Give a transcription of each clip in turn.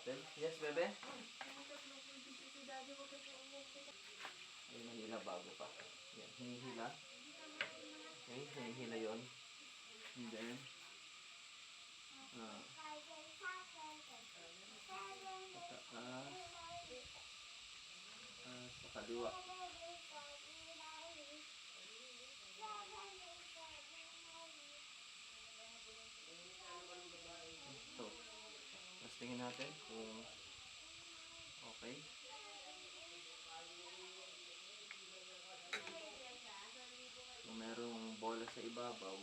natin. Yes, bebe? Ay, mahila bago pa. Yan, hinihila. Okay, hinihila yun. And then, pataas. Sa kaliwa. So, tapos tingin natin kung okay. Kung merong bola sa ibabaw,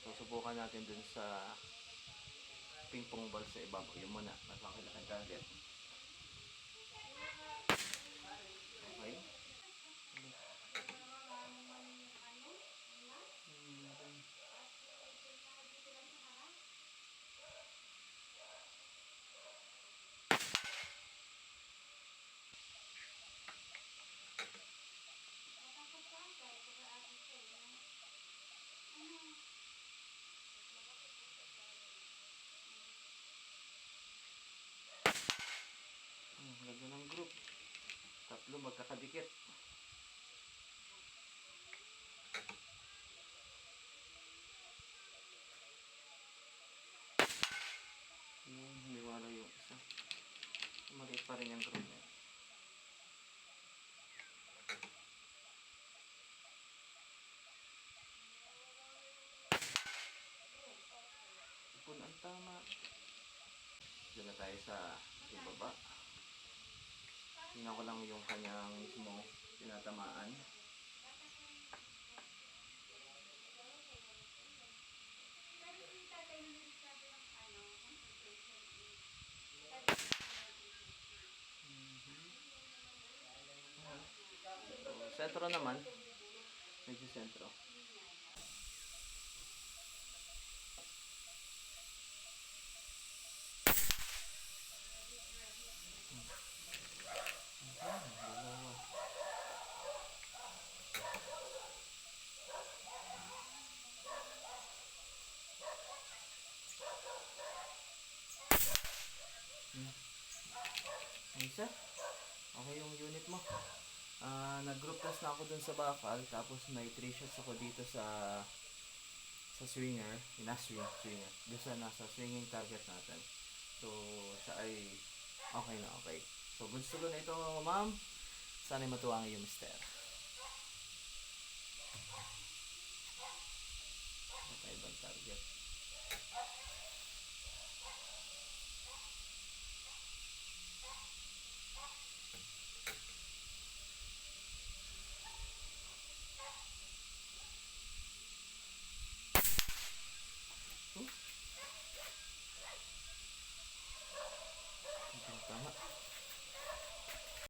so subukan natin dun sa ping pong ball sa ibabaw. Yung muna, mas makilaking target. Okay. Lagyan ng group. Tatlo magkakadikit. Hindi wala yung isa. Maliit pa rin yung group niya. Ipon ang tama. Diyan na tayo sa ibaba. Tingnan ko lang yung kanyang mismo tinatamaan. So, sentro naman. Medyo sentro. Isa? Okay yung unit mo. Nag-group test na ako dun sa bakal. Tapos may 3 shots ako dito sa swinger. Swinger. Doon sa nasa swinging target natin. So, siya ay okay na okay. So, gusto ko na ito, ma'am. Sana'y matuwa ang iyong mister. Okay, ibang target. Tama.